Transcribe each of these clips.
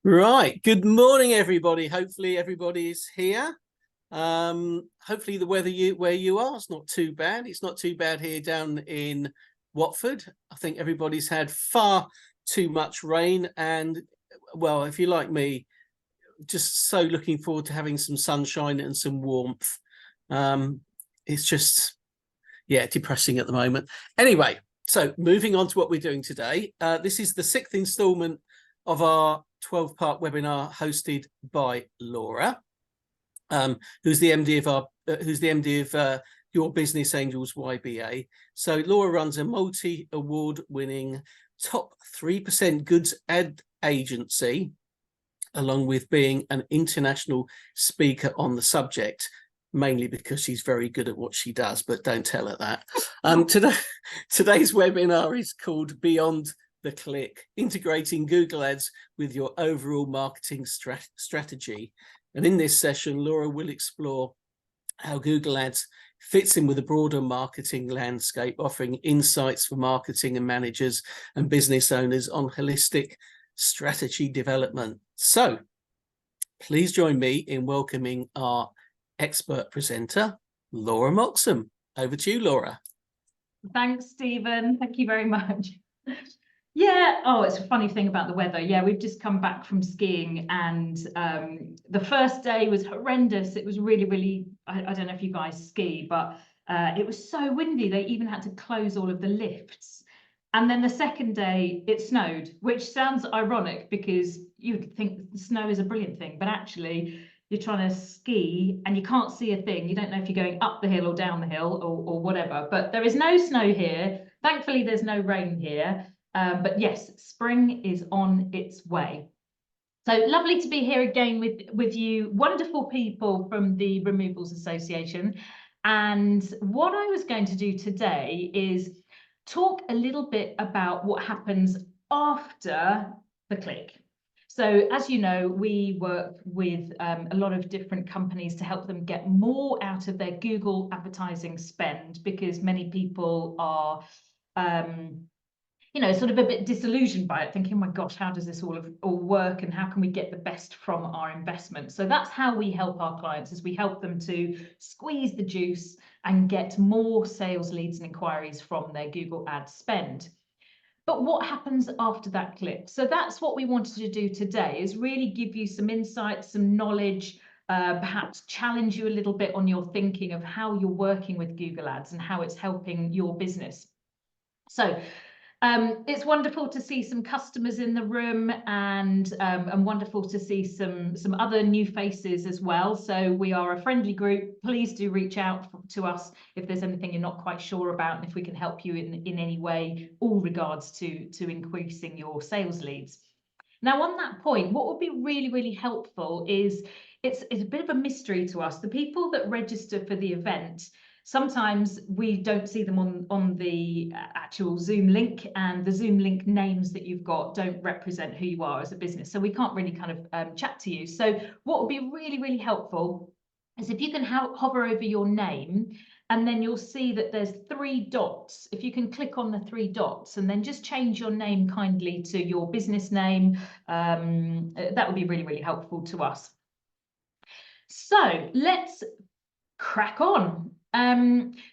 Right. Good morning, everybody. Hopefully everybody's here. Hopefully the weather where you are is not too bad. It's not too bad here down in Watford. I think everybody's had far too much rain, and well, if you're like me, just so looking forward to having some sunshine and some warmth. It's just, yeah, depressing at the moment. Anyway, so moving on to what we're doing today. This is the 6th installment of our 12-part webinar hosted by Laura, who's the MD of Your Business Angels YBA. So Laura runs a multi-award-winning top 3% goods ad agency, along with being an international speaker on the subject, mainly because she's very good at what she does, but don't tell her that. Today's webinar is called Beyond the Click, integrating Google Ads with your overall marketing strategy. And in this session, Laura will explore how Google Ads fits in with a broader marketing landscape, offering insights for marketing and managers and business owners on holistic strategy development. So please join me in welcoming our expert presenter, Laura Moxham. Over to you, Laura. Thanks, Stephen. Thank you very much. Yeah, oh, it's a funny thing about the weather. Yeah, we've just come back from skiing, and the first day was horrendous. It was really, I don't know if you guys ski, but it was so windy, they even had to close all of the lifts. And then the second day, it snowed, which sounds ironic because you'd think snow is a brilliant thing, but actually you're trying to ski and you can't see a thing. You don't know if you're going up the hill or down the hill or whatever, but there is no snow here. Thankfully, there's no rain here. But yes, spring is on its way. So lovely to be here again with you, wonderful people from the Removals Association. And what I was going to do today is talk a little bit about what happens after the click. So as you know, we work with a lot of different companies to help them get more out of their Google advertising spend, because many people are sort of a bit disillusioned by it, thinking, oh my gosh, how does this all work, and how can we get the best from our investment? So that's how we help our clients, is we help them to squeeze the juice and get more sales leads and inquiries from their Google ad spend. But what happens after that click? So that's what we wanted to do today, is really give you some insights, some knowledge, perhaps challenge you a little bit on your thinking of how you're working with Google Ads and how it's helping your business. So it's wonderful to see some customers in the room, and wonderful to see some other new faces as well. So we are a friendly group. Please do reach out to us if there's anything you're not quite sure about, and if we can help you in any way, all regards to increasing your sales leads. Now, on that point, what would be really helpful is it's a bit of a mystery to us. The people that register for the event, sometimes we don't see them on the actual Zoom link, and the Zoom link names that you've got don't represent who you are as a business. So we can't really kind of chat to you. So what would be really helpful is if you can hover over your name, and then you'll see that there's 3 dots. If you can click on the 3 dots and then just change your name kindly to your business name, that would be really helpful to us. So let's crack on.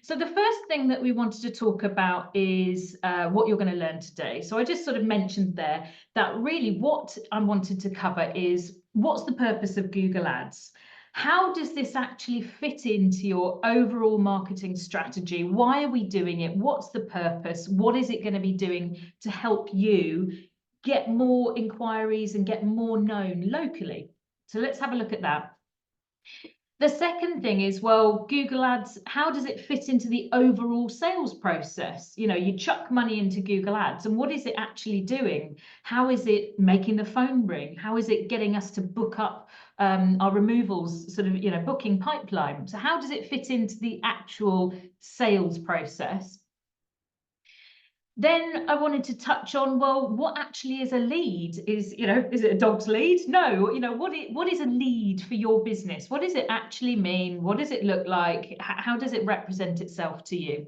So the first thing that we wanted to talk about is what you're going to learn today. So I just sort of mentioned there that really what I wanted to cover is, what's the purpose of Google Ads? How does this actually fit into your overall marketing strategy? Why are we doing it? What's the purpose? What is it going to be doing to help you get more inquiries and get more known locally? So let's have a look at that. The second thing is, well, Google Ads, how does it fit into the overall sales process? You know, you chuck money into Google Ads, and what is it actually doing? How is it making the phone ring? How is it getting us to book up our removals sort of, booking pipeline? So how does it fit into the actual sales process? Then I wanted to touch on, well, what actually is a lead? Is it a dog's lead? No, what is a lead for your business? What does it actually mean? What does it look like? How does it represent itself to you?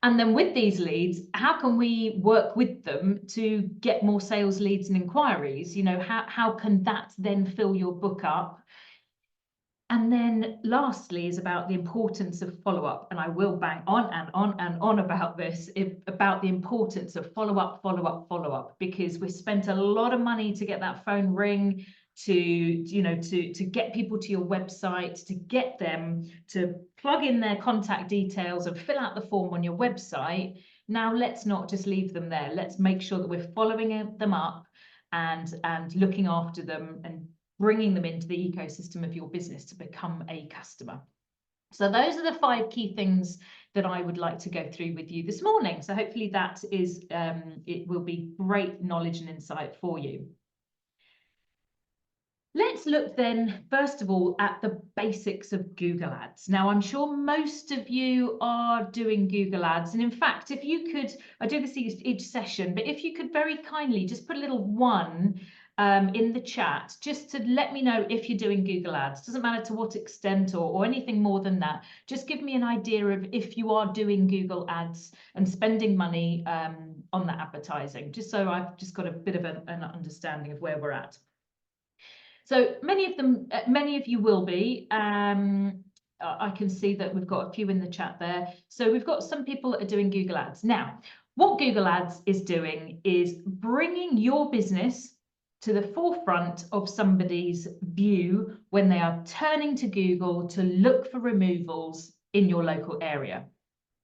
And then with these leads, how can we work with them to get more sales leads and inquiries? You know, how can that then fill your book up? And then lastly is about the importance of follow-up. And I will bang on and on and on about this, about the importance of follow-up, follow-up, follow-up, because we spent a lot of money to get that phone ring, to get people to your website, to get them to plug in their contact details and fill out the form on your website. Now let's not just leave them there. Let's make sure that we're following them up and looking after them and bringing them into the ecosystem of your business to become a customer. So those are the 5 key things that I would like to go through with you this morning. So hopefully that is, it will be great knowledge and insight for you. Let's look then, first of all, at the basics of Google Ads. Now, I'm sure most of you are doing Google Ads. And in fact, if you could, I do this each session, but if you could very kindly just put a little 1 in the chat, just to let me know if you're doing Google Ads. Doesn't matter to what extent or anything more than that. Just give me an idea of if you are doing Google Ads and spending money on that advertising, just so I've just got a bit of an understanding of where we're at. So many of you will be. I can see that we've got a few in the chat there. So we've got some people that are doing Google Ads. Now, what Google Ads is doing is bringing your business to the forefront of somebody's view when they are turning to Google to look for removals in your local area.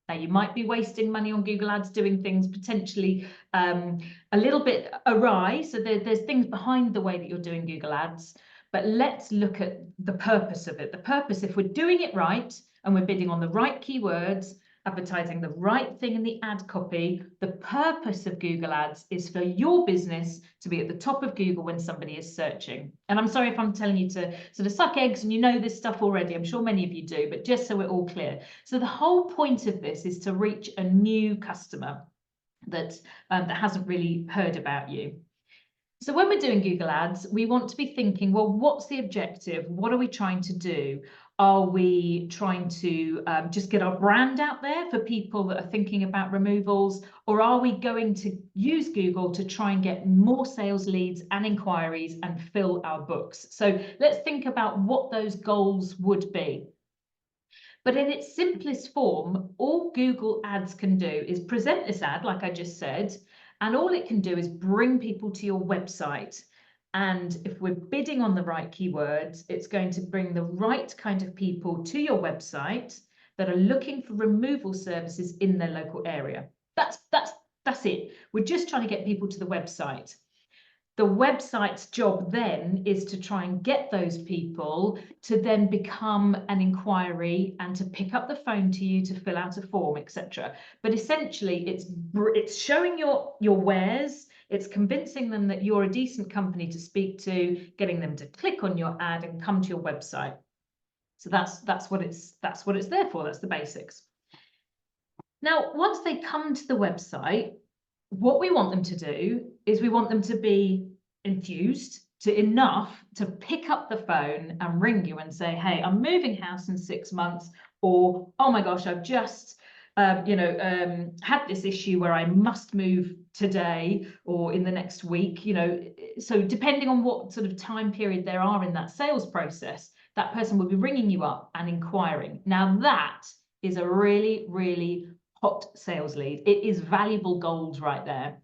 Now, you might be wasting money on Google Ads doing things potentially a little bit awry. So there's things behind the way that you're doing Google Ads. But let's look at the purpose of it. The purpose, if we're doing it right and we're bidding on the right keywords, advertising the right thing in the ad copy, the purpose of Google Ads is for your business to be at the top of Google when somebody is searching. And I'm sorry if I'm telling you to sort of suck eggs and you know this stuff already. I'm sure many of you do, but just so we're all clear. So the whole point of this is to reach a new customer that hasn't really heard about you. So when we're doing Google Ads, we want to be thinking, well, what's the objective? What are we trying to do? Are we trying to just get our brand out there for people that are thinking about removals? Or are we going to use Google to try and get more sales leads and inquiries and fill our books? So let's think about what those goals would be. But in its simplest form, all Google Ads can do is present this ad, like I just said, and all it can do is bring people to your website. And if we're bidding on the right keywords, it's going to bring the right kind of people to your website that are looking for removal services in their local area. That's it. We're just trying to get people to the website. The website's job then is to try and get those people to then become an inquiry and to pick up the phone to you to fill out a form, etc. But essentially, it's showing your wares. It's convincing them that you're a decent company to speak to, getting them to click on your ad and come to your website. So that's what it's there for. That's the basics. Now, once they come to the website, what we want them to do is we want them to be enthused enough to pick up the phone and ring you and say, hey, I'm moving house in 6 months, or, oh my gosh, I've just had this issue where I must move today or in the next week, so depending on what sort of time period there are in that sales process, that person will be ringing you up and inquiring. Now that is a really, really hot sales lead. It is valuable gold right there.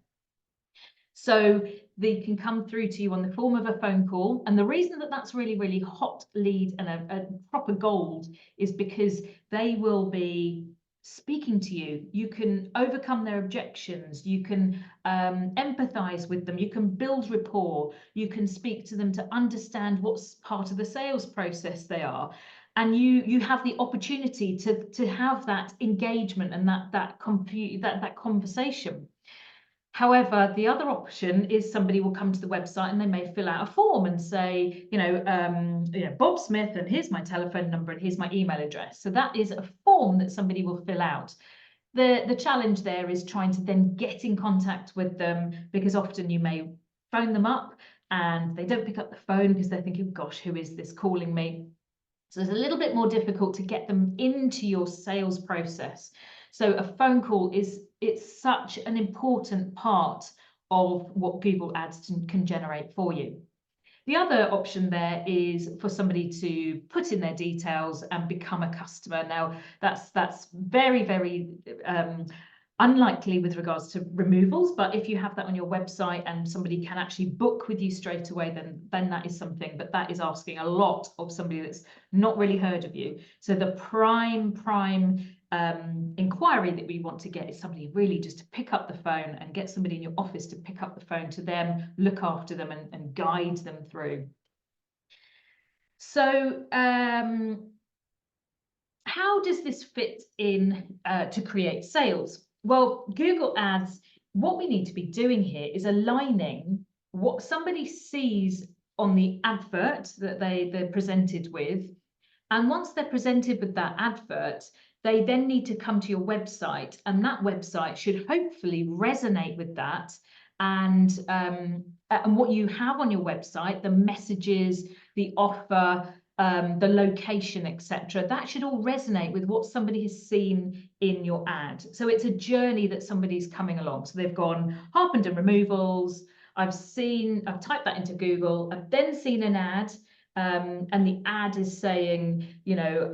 So they can come through to you on the form of a phone call. And the reason that that's really, really hot lead and a proper gold is because they will be speaking to you. You can overcome their objections. You can empathize with them. You can build rapport. You can speak to them to understand what's part of the sales process they are. And you have the opportunity to have that engagement and that conversation. However, the other option is somebody will come to the website and they may fill out a form and say, Bob Smith, and here's my telephone number and here's my email address. So that is a form that somebody will fill out. The challenge there is trying to then get in contact with them, because often you may phone them up and they don't pick up the phone because they're thinking, gosh, who is this calling me? So it's a little bit more difficult to get them into your sales process. So a phone call it's such an important part of what Google Ads can generate for you. The other option there is for somebody to put in their details and become a customer. Now, that's very, very unlikely with regards to removals, but if you have that on your website and somebody can actually book with you straight away, then that is something, but that is asking a lot of somebody that's not really heard of you. So the prime inquiry that we want to get is somebody really just to pick up the phone and get somebody in your office to pick up the phone to them, look after them and guide them through. So how does this fit in to create sales? Well, Google Ads, what we need to be doing here is aligning what somebody sees on the advert that they're presented with. And once they're presented with that advert, they then need to come to your website, and that website should hopefully resonate with that. And what you have on your website, the messages, the offer, the location, etc., that should all resonate with what somebody has seen in your ad. So it's a journey that somebody's coming along. So they've gone Harpenden Removals. I've typed that into Google. I've then seen an ad. And the ad is saying, you know,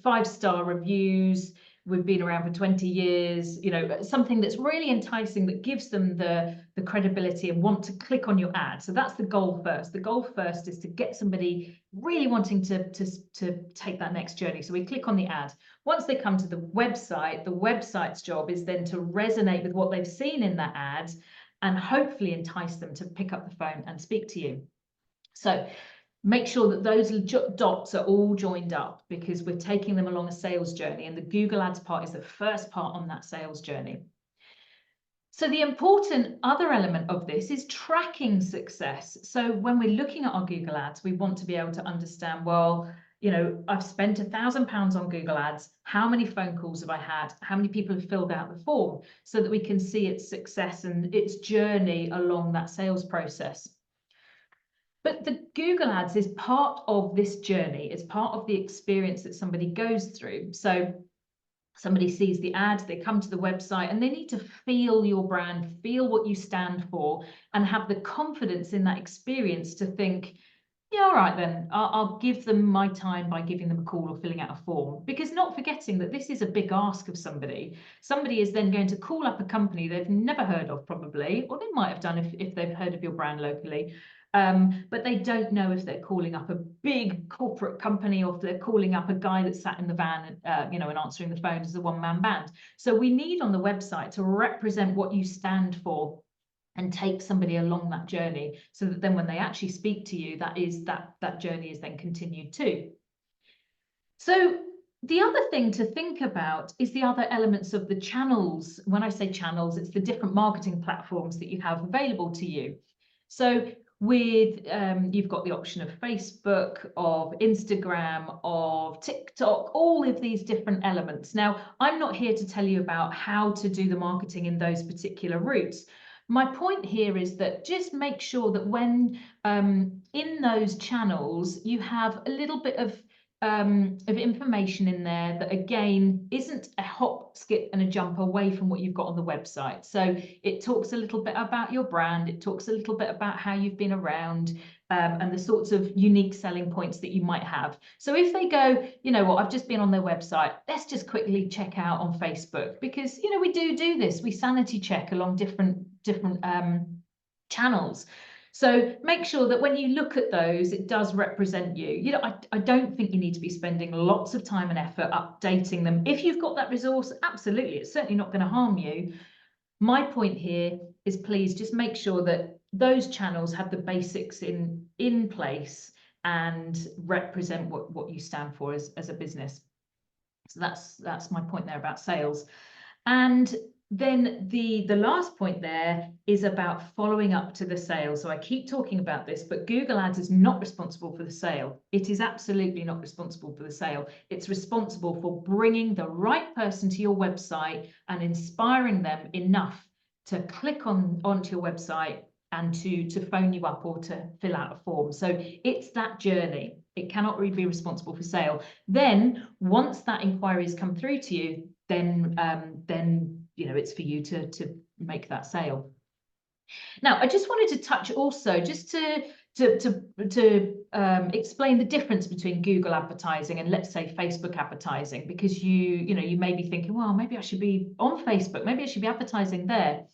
5-star reviews. We've been around for 20 years, you know, something that's really enticing that gives them the credibility and want to click on your ad. So that's the goal first. The goal first is to get somebody really wanting to take that next journey. So we click on the ad. Once they come to the website's job is then to resonate with what they've seen in that ad and hopefully entice them to pick up the phone and speak to you. So make sure that those dots are all joined up because we're taking them along a sales journey, and the Google Ads part is the first part on that sales journey. So the important other element of this is tracking success. So when we're looking at our Google Ads, we want to be able to understand, well, you know, I've spent £1,000 on Google Ads. How many phone calls have I had? How many people have filled out the form so that we can see its success and its journey along that sales process. But the Google Ads is part of this journey. It's part of the experience that somebody goes through. So somebody sees the ad, they come to the website, and they need to feel your brand, feel what you stand for, and have the confidence in that experience to think, yeah, all right, then I'll give them my time by giving them a call or filling out a form. Because not forgetting that this is a big ask of somebody. Somebody is then going to call up a company they've never heard of probably, or they might have done if they've heard of your brand locally. But they don't know if they're calling up a big corporate company or if they're calling up a guy that sat in the van, you know, and answering the phone as a one-man band. So we need on the website to represent what you stand for and take somebody along that journey so that then when they actually speak to you, that journey is then continued too. So the other thing to think about is the other elements of the channels. When I say channels, it's the different marketing platforms that you have available to you. So with you've got the option of Facebook, of Instagram, of TikTok, all of these different elements. Now, I'm not here to tell you about how to do the marketing in those particular routes. My point here is that just make sure that when in those channels, you have a little bit of information in there that again isn't a hop, skip and a jump away from what you've got on the website. So it talks a little bit about your brand, it talks a little bit about how you've been around, and the sorts of unique selling points that you might have. So if they go, you know what, I've just been on their website, let's just quickly check out on Facebook, because you know we do this, we sanity check along different channels. So make sure that when you look at those, it does represent you. You know, I don't think you need to be spending lots of time and effort updating them. If you've got that resource, absolutely, it's certainly not going to harm you. My point here is please just make sure that those channels have the basics in place and represent what you stand for as a business. So that's my point there about sales. And then the last point there is about following up to the sale. So I keep talking about this, but Google Ads is not responsible for the sale. It is absolutely not responsible for the sale. It's responsible for bringing the right person to your website and inspiring them enough to click onto your website and to phone you up or to fill out a form. So it's that journey. It cannot really be responsible for sale. Then once that inquiry has come through to you, then you know, it's for you to make that sale. Now, I just wanted to touch also just to explain the difference between Google advertising and, let's say, Facebook advertising, because you know, you may be thinking, well, maybe I should be on Facebook, maybe I should be advertising there.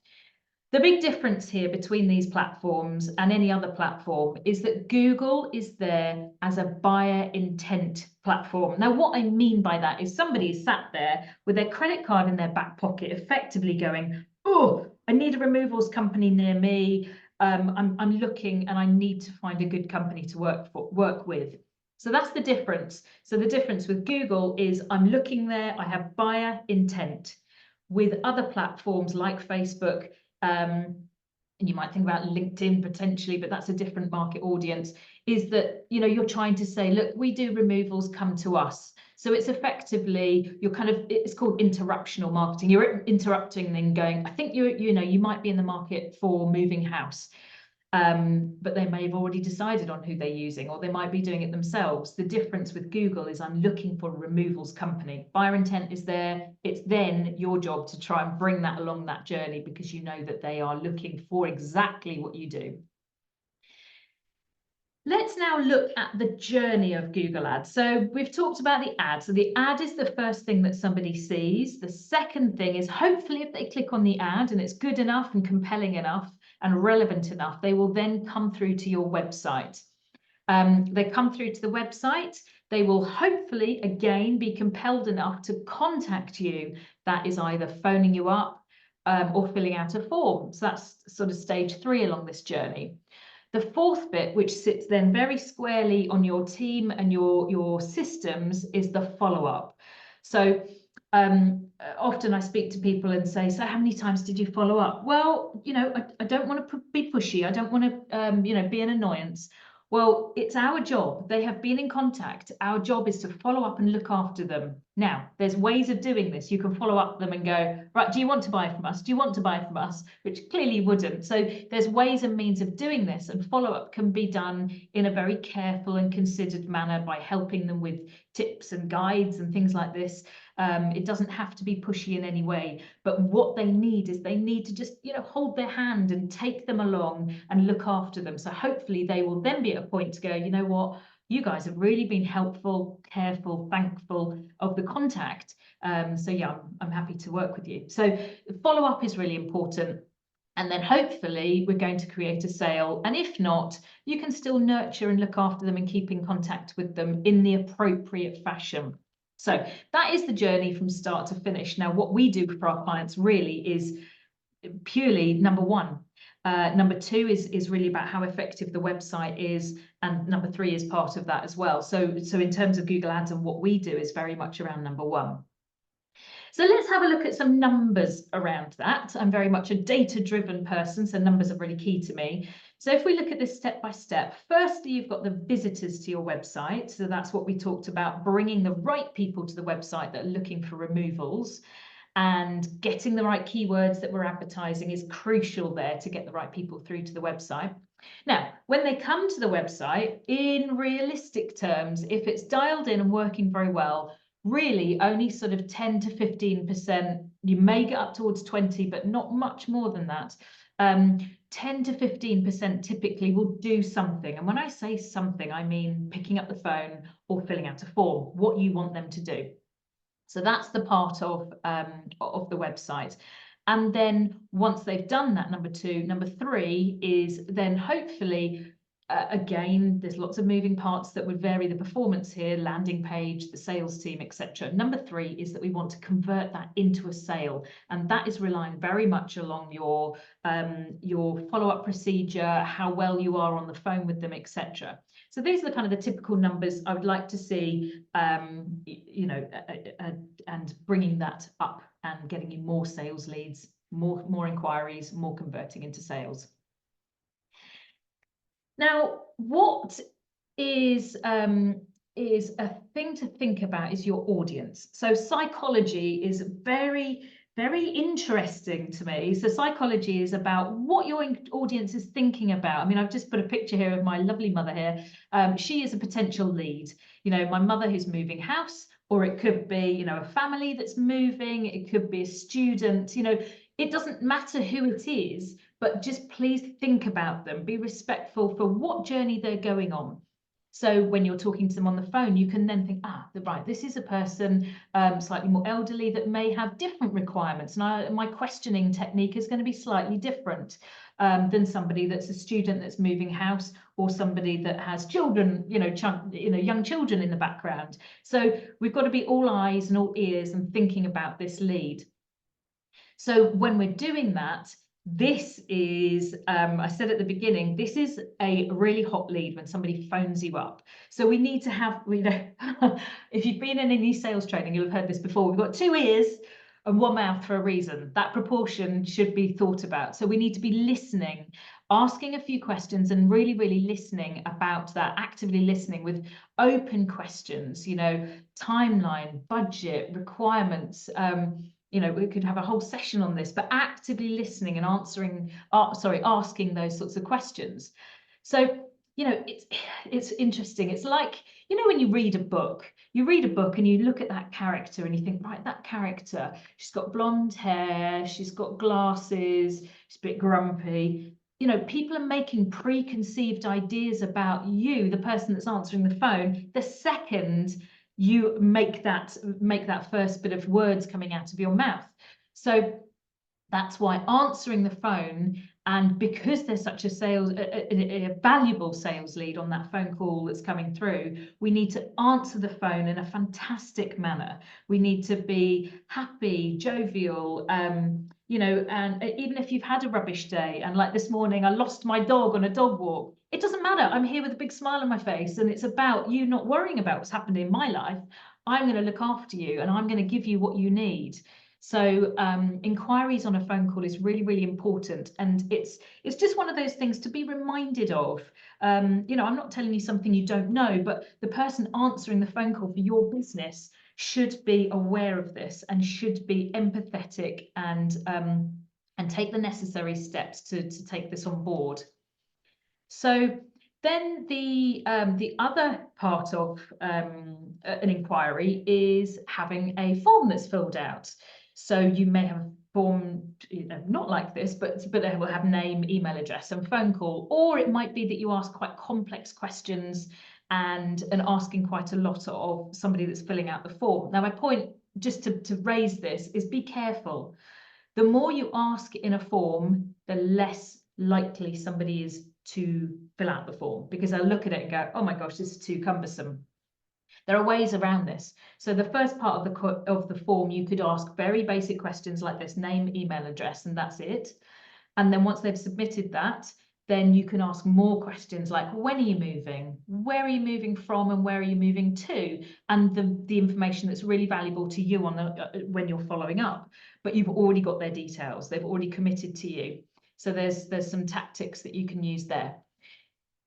The big difference here between these platforms and any other platform is that Google is there as a buyer intent platform. Now, what I mean by that is somebody is sat there with their credit card in their back pocket, effectively going, oh, I need a removals company near me. I'm looking and I need to find a good company to work with. So that's the difference. So the difference with Google is I'm looking there, I have buyer intent. With other platforms like Facebook, and you might think about LinkedIn potentially, but that's a different market audience, is that, you know, you're trying to say, look, we do removals, come to us. So it's effectively, you're kind of, it's called interruptional marketing. You're interrupting and going, I think you know, you might be in the market for moving house. But they may have already decided on who they're using, or they might be doing it themselves. The difference with Google is I'm looking for a removals company. Buyer intent is there. It's then your job to try and bring that along that journey, because you know that they are looking for exactly what you do. Let's now look at the journey of Google Ads. So we've talked about the ad. So the ad is the first thing that somebody sees. The second thing is, hopefully, if they click on the ad and it's good enough and compelling enough and relevant enough, they will then come through to your website. They come through to the website. They will hopefully, again, be compelled enough to contact you. That is either phoning you up or filling out a form. So that's sort of stage 3 along this journey. The fourth bit, which sits then very squarely on your team and your systems, is the follow-up. So often I speak to people and say, so how many times did you follow up? Well, you know, I don't want to be pushy. I don't want to, you know, be an annoyance. Well, it's our job. They have been in contact. Our job is to follow up and look after them. Now, there's ways of doing this. You can follow up them and go, right, do you want to buy from us? Do you want to buy from us? Which clearly you wouldn't. So there's ways and means of doing this, and follow-up can be done in a very careful and considered manner by helping them with tips and guides and things like this. It doesn't have to be pushy in any way, but what they need is they need to just, you know, hold their hand and take them along and look after them. So hopefully they will then be at a point to go, you know what, you guys have really been helpful, careful, thankful of the contact. So yeah, I'm happy to work with you. So follow-up is really important. And then hopefully we're going to create a sale. And if not, you can still nurture and look after them and keep in contact with them in the appropriate fashion. So that is the journey from start to finish. Now, what we do for our clients really is purely number 1. Number 2 is really about how effective the website is, and number 3 is part of that as well. So in terms of Google Ads, and what we do is very much around number 1. So let's have a look at some numbers around that. I'm very much a data-driven person, so numbers are really key to me. So if we look at this step by step, firstly, you've got the visitors to your website. So that's what we talked about, bringing the right people to the website that are looking for removals. And getting the right keywords that we're advertising is crucial there to get the right people through to the website. Now, when they come to the website, in realistic terms, if it's dialed in and working very well, really only sort of 10 to 15%, you may get up towards 20, but not much more than that. 10 to 15% typically will do something. And when I say something, I mean picking up the phone or filling out a form, what you want them to do. So that's the part of the website. And then once they've done that, number 2, number 3 is then hopefully, again, there's lots of moving parts that would vary the performance here, landing page, the sales team, etc. Number 3 is that we want to convert that into a sale. And that is relying very much along your follow-up procedure, how well you are on the phone with them, etc. So these are the kind of the typical numbers I would like to see, you know, and bringing that up and getting you more sales leads, more inquiries, more converting into sales. Now, what is a thing to think about is your audience. So psychology is very interesting to me. So psychology is about what your audience is thinking about. I mean, I've just put a picture here of my lovely mother here. She is a potential lead. You know, my mother who's moving house, or it could be, you know, a family that's moving, it could be a student, you know, it doesn't matter who it is, but just please think about them, be respectful for what journey they're going on. So when you're talking to them on the phone, you can then think, right, this is a person slightly more elderly that may have different requirements. And my questioning technique is going to be slightly different than somebody that's a student that's moving house, or somebody that has children, young children in the background. So we've got to be all eyes and all ears and thinking about this lead. So when we're doing that, this is, I said at the beginning, this is a really hot lead when somebody phones you up. So we need to have, if you've been in any sales training, you'll have heard this before. We've got 2 ears and 1 mouth for a reason. That proportion should be thought about. So we need to be listening, asking a few questions and really, really listening about that, actively listening with open questions, timeline, budget, requirements, we could have a whole session on this, but actively listening and asking those sorts of questions. So, it's interesting. It's like, when you read a book and you look at that character and you think, right, that character, she's got blonde hair, she's got glasses, she's a bit grumpy. People are making preconceived ideas about you, the person that's answering the phone, the second you make that first bit of words coming out of your mouth. So that's why answering the phone, and because there's such a valuable sales lead on that phone call that's coming through, we need to answer the phone in a fantastic manner. We need to be happy, jovial, and even if you've had a rubbish day, and like this morning, I lost my dog on a dog walk, it doesn't matter. I'm here with a big smile on my face, and it's about you not worrying about what's happened in my life. I'm going to look after you, and I'm going to give you what you need. So inquiries on a phone call is really, really important. And it's just one of those things to be reminded of. I'm not telling you something you don't know, but the person answering the phone call for your business should be aware of this and should be empathetic and take the necessary steps to take this on board. So then the other part of an inquiry is having a form that's filled out. So you may have a form, not like this, but it will have name, email address, and phone call. Or it might be that you ask quite complex questions and asking quite a lot of somebody that's filling out the form. Now, my point, just to raise this, is be careful. The more you ask in a form, the less likely somebody is to fill out the form, because they'll look at it and go, oh my gosh, this is too cumbersome. There are ways around this. So the first part of the form, you could ask very basic questions like this: name, email address, and that's it. And then once they've submitted that, then you can ask more questions like, when are you moving? Where are you moving from, and where are you moving to? And the information that's really valuable to you when you're following up. But you've already got their details. They've already committed to you. So there's some tactics that you can use there.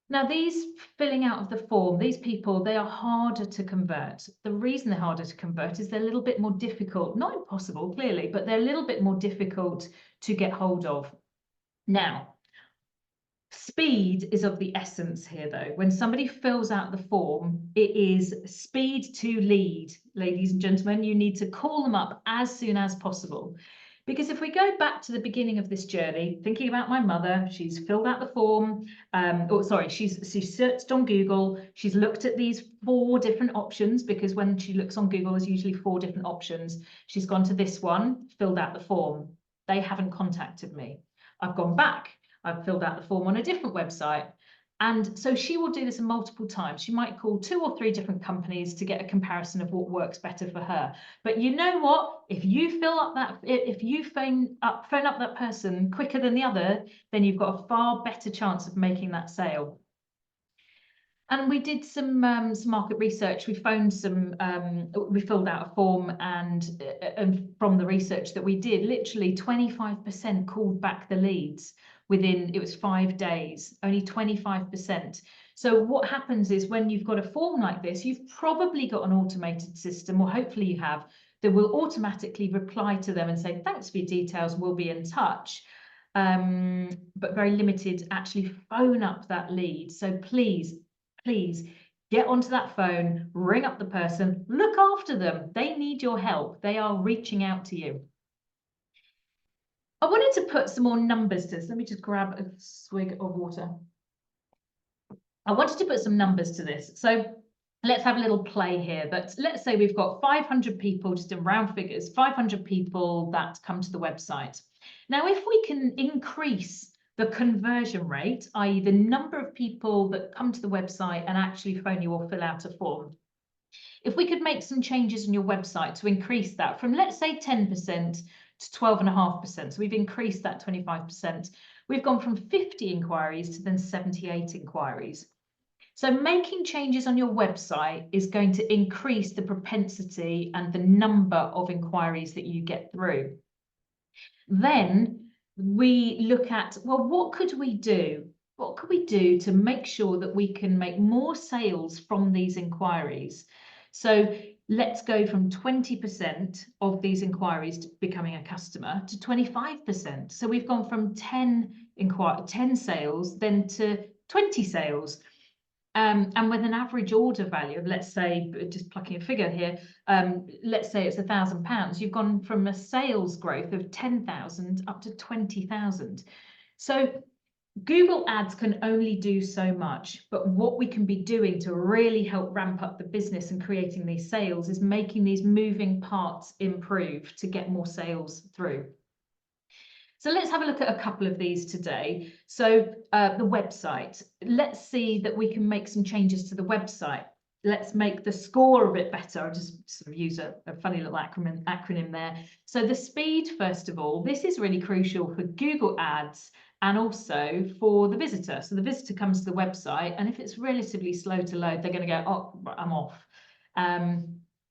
Now, these filling out of the form, these people, they are harder to convert. The reason they're harder to convert is they're a little bit more difficult, not impossible, clearly, but they're a little bit more difficult to get hold of. Now, speed is of the essence here, though. When somebody fills out the form, it is speed to lead, ladies and gentlemen. You need to call them up as soon as possible. Because if we go back to the beginning of this journey, thinking about my mother, she's filled out the form, she's searched on Google, she's looked at these 4 different options, because when she looks on Google, there's usually 4 different options. She's gone to this one, filled out the form. They haven't contacted me. I've gone back, I've filled out the form on a different website. And so she will do this multiple times. She might call 2 or 3 different companies to get a comparison of what works better for her. But you know what? If you phone up that person quicker than the other, then you've got a far better chance of making that sale. And we did some market research. We phoned we filled out a form, and from the research that we did, literally 25% called back the leads within, it was 5 days, only 25%. So what happens is, when you've got a form like this, you've probably got an automated system, or hopefully you have, that will automatically reply to them and say, thanks for your details, we'll be in touch. But very limited actually phone up that lead. So please Get onto that phone, ring up the person, look after them. They need your help. They are reaching out to you. I wanted to put some more numbers to this. Let me just grab a swig of water. I wanted to put some numbers to this. So let's have a little play here. But let's say we've got 500 people, just in round figures, 500 people that come to the website. Now, if we can increase the conversion rate, i.e. the number of people that come to the website and actually phone you or fill out a form, if we could make some changes on your website to increase that from, let's say, 10% to 12.5%. So we've increased that 25%. We've gone from 50 inquiries to then 78 inquiries. So making changes on your website is going to increase the propensity and the number of inquiries that you get through. Then we look at, well, what could we do? What could we do to make sure that we can make more sales from these inquiries? So let's go from 20% of these inquiries to becoming a customer to 25%. So we've gone from 10 sales then to 20 sales. And with an average order value of, let's say, just plucking a figure here, let's say it's £1,000, you've gone from a sales growth of 10,000 up to 20,000. So Google Ads can only do so much, but what we can be doing to really help ramp up the business and creating these sales is making these moving parts improve to get more sales through. So let's have a look at a couple of these today. So the website, let's see that we can make some changes to the website. Let's make the score a bit better. I'll just sort of use a funny little acronym there. So the speed, first of all, this is really crucial for Google Ads and also for the visitor. So the visitor comes to the website, and if it's relatively slow to load, they're going to go, oh, I'm off.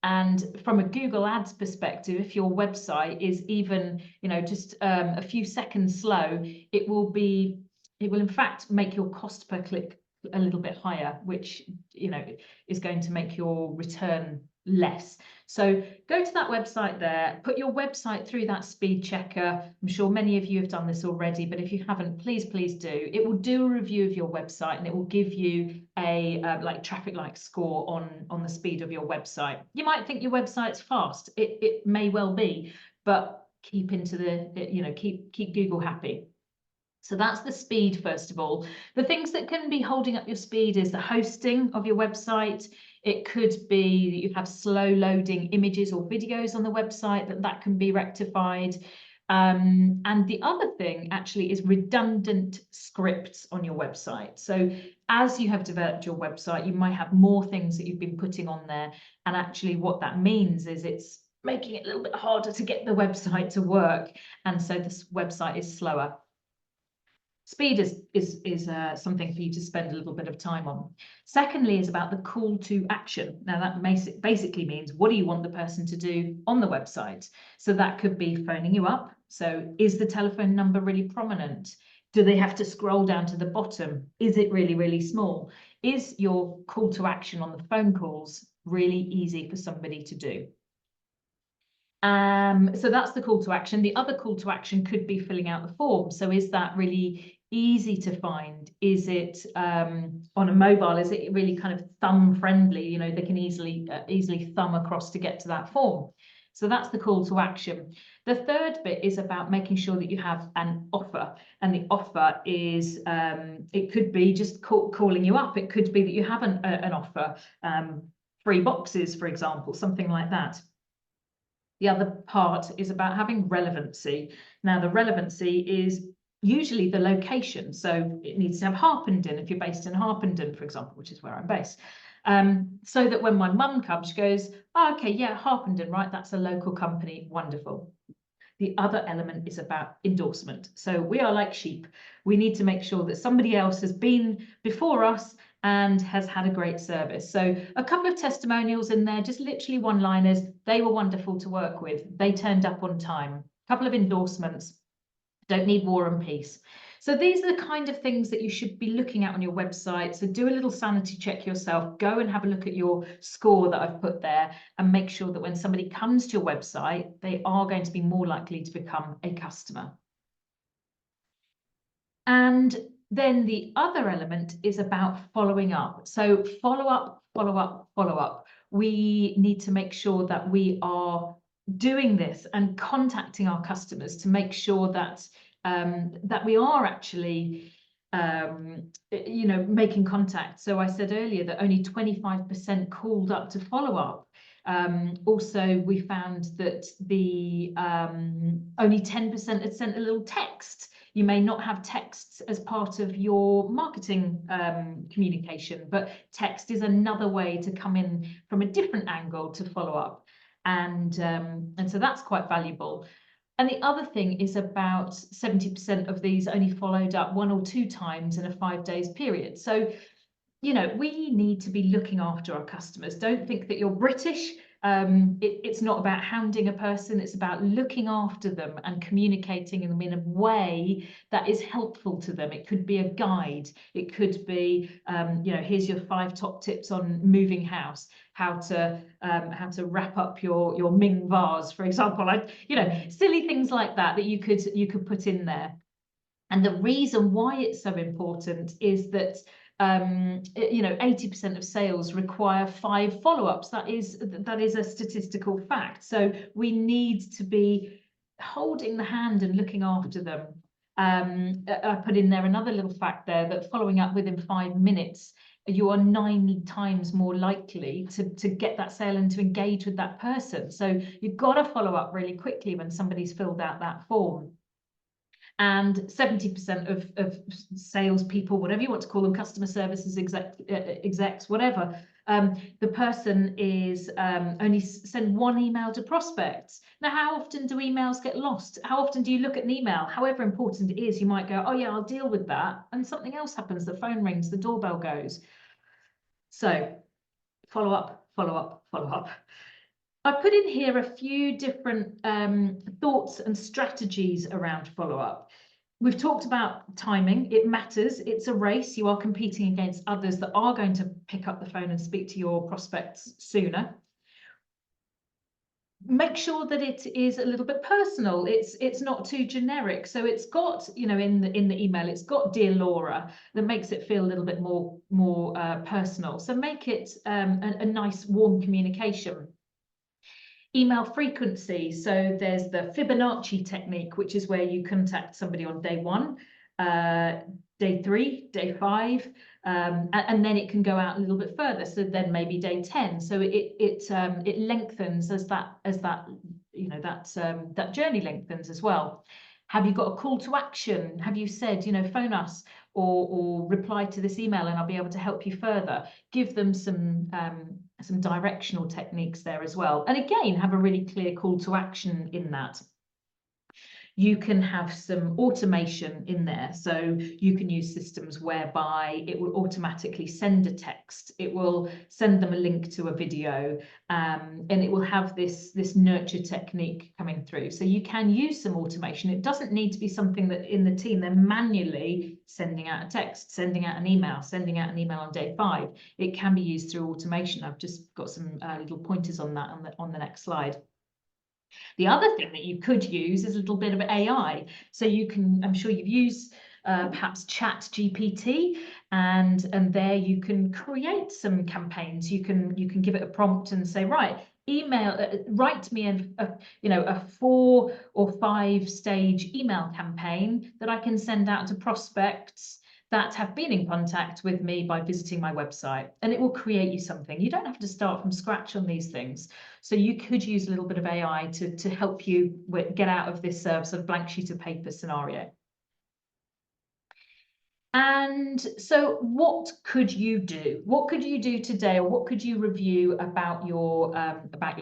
And from a Google Ads perspective, if your website is even, just a few seconds slow, it will in fact make your cost per click a little bit higher, which, is going to make your return less. So go to that website there, put your website through that speed checker. I'm sure many of you have done this already, but if you haven't, please do. It will do a review of your website and it will give you a traffic light score on the speed of your website. You might think your website's fast. It may well be, but keep keep Google happy. So that's the speed, first of all. The things that can be holding up your speed is the hosting of your website. It could be that you have slow loading images or videos on the website, that can be rectified. And the other thing actually is redundant scripts on your website. So as you have developed your website, you might have more things that you've been putting on there. And actually what that means is it's making it a little bit harder to get the website to work. And so this website is slower. Speed is something for you to spend a little bit of time on. Secondly is about the call to action. Now that basically means, what do you want the person to do on the website? So that could be phoning you up. So is the telephone number really prominent? Do they have to scroll down to the bottom? Is it really, really small? Is your call to action on the phone calls really easy for somebody to do? So that's the call to action. The other call to action could be filling out the form. So is that really easy to find? Is it on a mobile? Is it really kind of thumb friendly? They can easily thumb across to get to that form. So that's the call to action. The third bit is about making sure that you have an offer, and the offer is it could be just calling you up. It could be that you have an offer, free boxes, for example, something like that. The other part is about having relevancy. Now, the relevancy is usually the location. So it needs to have Harpenden if you're based in Harpenden, for example, which is where I'm based. So that when my mum comes, she goes, oh, okay, yeah, Harpenden, right? That's a local company. Wonderful. The other element is about endorsement. So we are like sheep. We need to make sure that somebody else has been before us and has had a great service. So a couple of testimonials in there, just literally one-liners. They were wonderful to work with. They turned up on time. A couple of endorsements. Don't need war and peace. So these are the kind of things that you should be looking at on your website. So do a little sanity check yourself. Go and have a look at your score that I've put there and make sure that when somebody comes to your website, they are going to be more likely to become a customer. And then the other element is about following up. So follow up, follow up, follow up. We need to make sure that we are doing this and contacting our customers to make sure that that we are actually making contact. So I said earlier that only 25% called up to follow up. Also, we found that the only 10% had sent a little text. You may not have texts as part of your marketing communication, but text is another way to come in from a different angle to follow up. And so that's quite valuable. And the other thing is about 70% of these only followed up 1 or 2 times in a 5 days period. So, we need to be looking after our customers. Don't think that you're British. It's not about hounding a person. It's about looking after them and communicating them in a way that is helpful to them. It could be a guide. It could be, here's your 5 top tips on moving house, how to wrap up your Ming vase, for example. Silly things like that you could put in there. And the reason why it's so important is that 80% of sales require 5 follow-ups. That is a statistical fact. So we need to be holding the hand and looking after them. I put in there another little fact there, that following up within 5 minutes, you are 9 times more likely to get that sale and to engage with that person. So you've got to follow up really quickly when somebody's filled out that form. And 70% of salespeople, whatever you want to call them, customer services execs, whatever, the person is only send 1 email to prospects. Now, how often do emails get lost? How often do you look at an email? However important it is, you might go, oh yeah, I'll deal with that. And something else happens, the phone rings, the doorbell goes. So follow up, follow up, follow up. I put in here a few different thoughts and strategies around follow-up. We've talked about timing. It matters. It's a race. You are competing against others that are going to pick up the phone and speak to your prospects sooner. Make sure that it is a little bit personal. It's not too generic. So it's got, in the email, it's got "Dear Laura," that makes it feel a little bit more personal. So make it a nice, warm communication. Email frequency. So there's the Fibonacci technique, which is where you contact somebody on day 1, day 3, day 5, and then it can go out a little bit further. So then maybe day 10. So it lengthens as that journey lengthens as well. Have you got a call to action? Have you said, phone us or reply to this email and I'll be able to help you further? Give them some directional techniques there as well. And again, have a really clear call to action in that. You can have some automation in there. So you can use systems whereby it will automatically send a text. It will send them a link to a video, and it will have this nurture technique coming through. So you can use some automation. It doesn't need to be something that in the team they're manually sending out a text, sending out an email on day 5. It can be used through automation. I've just got some little pointers on that on the next slide. The other thing that you could use is a little bit of AI. So you can, I'm sure you've used perhaps Chat GPT, and there you can create some campaigns. You can give it a prompt and say, right, write me a 4 or 5 stage email campaign that I can send out to prospects that have been in contact with me by visiting my website, and it will create you something. You don't have to start from scratch on these things. So you could use a little bit of AI to help you get out of this sort of blank sheet of paper scenario. And so what could you do? What could you do today, or what could you review about your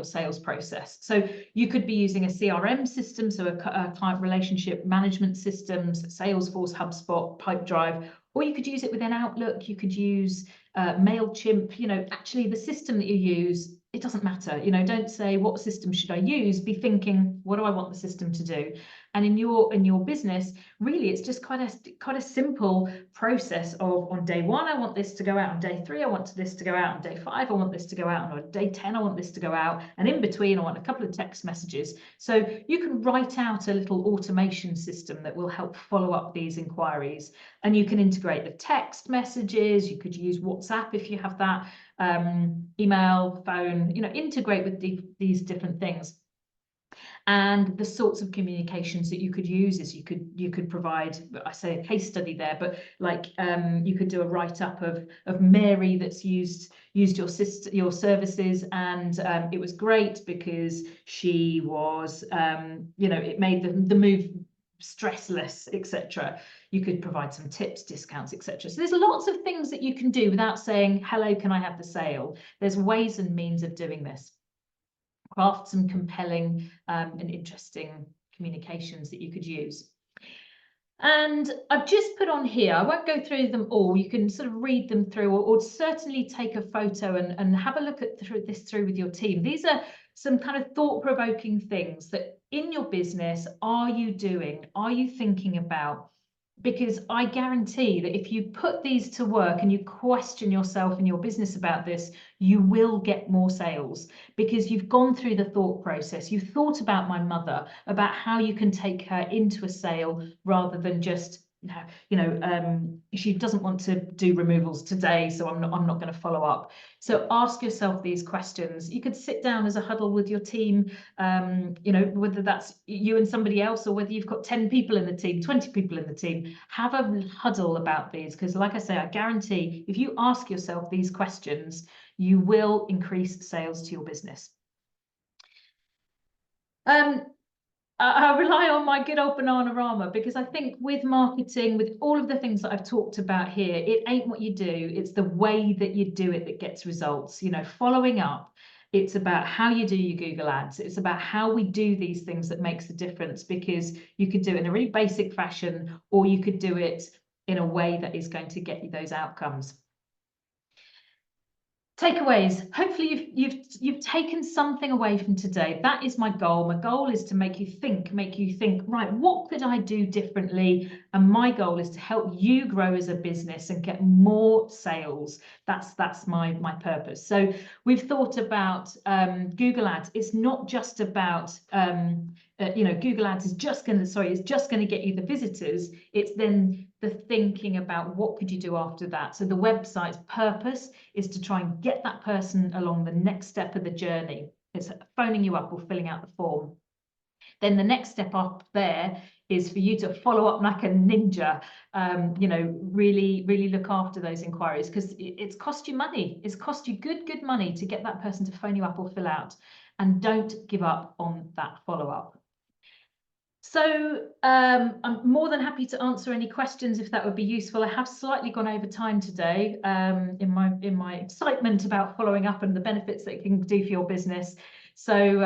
sales process? So you could be using a CRM system, so a client relationship management systems, Salesforce, HubSpot, Pipedrive, or you could use it within Outlook. You could use MailChimp. Actually, the system that you use, it doesn't matter. Don't say, what system should I use? Be thinking, what do I want the system to do? And in your business, really, it's just quite a simple process of, on day 1, I want this to go out. On day 3, I want this to go out. On day 5, I want this to go out. And on day 10, I want this to go out. And in between, I want a couple of text messages. So you can write out a little automation system that will help follow up these inquiries. And you can integrate the text messages. You could use WhatsApp if you have that, email, phone, integrate with these different things. And the sorts of communications that you could use is you could provide, I say a case study there, but like you could do a write-up of Mary that's used your services, and it was great because she was it made the move stressless, etc. You could provide some tips, discounts, etc. So there's lots of things that you can do without saying, hello, can I have the sale? There's ways and means of doing this. Craft some compelling and interesting communications that you could use. And I've just put on here, I won't go through them all, you can sort of read them through, or certainly take a photo and have a look at this through with your team. These are some kind of thought-provoking things that in your business are you doing, are you thinking about? Because I guarantee that if you put these to work and you question yourself and your business about this, you will get more sales, because you've gone through the thought process. You've thought about my mother, about how you can take her into a sale rather than just, she doesn't want to do removals today, so I'm not going to follow up. So ask yourself these questions. You could sit down as a huddle with your team, whether that's you and somebody else, or whether you've got 10 people in the team, 20 people in the team. Have a huddle about these, because like I say, I guarantee if you ask yourself these questions, you will increase sales to your business. I rely on my good old Bananarama, because I think with marketing, with all of the things that I've talked about here, it ain't what you do, it's the way that you do it that gets results. Following up, it's about how you do your Google ads. It's about how we do these things that makes the difference, because you could do it in a really basic fashion, or you could do it in a way that is going to get you those outcomes. Takeaways. Hopefully you've taken something away from today. That is my goal. My goal is to make you think, right, what could I do differently? And my goal is to help you grow as a business and get more sales. That's my purpose. So we've thought about Google Ads. It's not just about Google Ads is just going to get you the visitors. It's then the thinking about what could you do after that. So the website's purpose is to try and get that person along the next step of the journey. It's phoning you up or filling out the form. Then the next step up there is for you to follow up like a ninja, really look after those inquiries, because it's cost you money. It's cost you good money to get that person to phone you up or fill out. And don't give up on that follow-up. So I'm more than happy to answer any questions if that would be useful. I have slightly gone over time today in my excitement about following up and the benefits that it can do for your business. So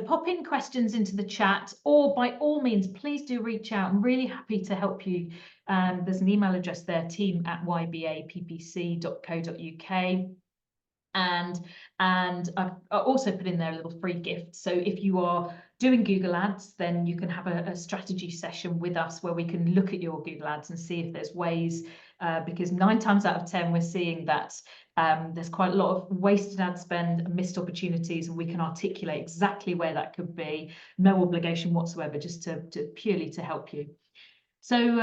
pop in questions into the chat, or by all means, please do reach out. I'm really happy to help you. There's an email address there, team@ybappc.co.uk. And I've also put in there a little free gift. So if you are doing Google Ads, then you can have a strategy session with us where we can look at your Google Ads and see if there's ways, because 9 times out of 10, we're seeing that there's quite a lot of wasted ad spend and missed opportunities, and we can articulate exactly where that could be. No obligation whatsoever, just to purely to help you. So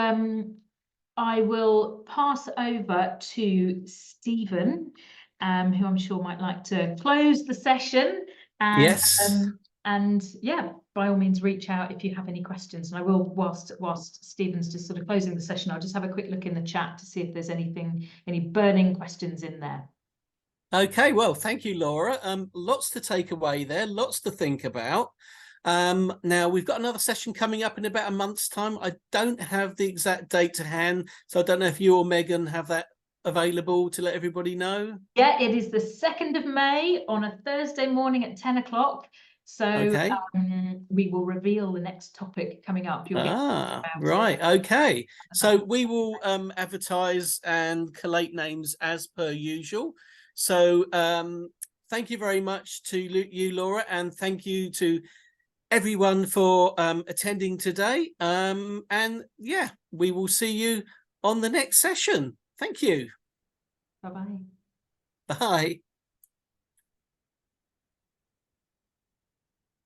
I will pass over to Stephen, who I'm sure might like to close the session. And, yes. And yeah, by all means, reach out if you have any questions. And I will, whilst Stephen's just sort of closing the session, I'll just have a quick look in the chat to see if there's any burning questions in there. Okay, well, thank you, Laura. Lots to take away there, lots to think about. Now we've got another session coming up in about a month's time. I don't have the exact date to hand, so I don't know if you or Megan have that available to let everybody know. Yeah, it is the 2nd of May on a Thursday morning at 10 o'clock. So okay. We will reveal the next topic coming up. You'll get right. Okay. So we will advertise and collate names as per usual. So thank you very much to you, Laura, and thank you to everyone for attending today. And yeah, we will see you on the next session. Thank you. Bye-bye. Bye.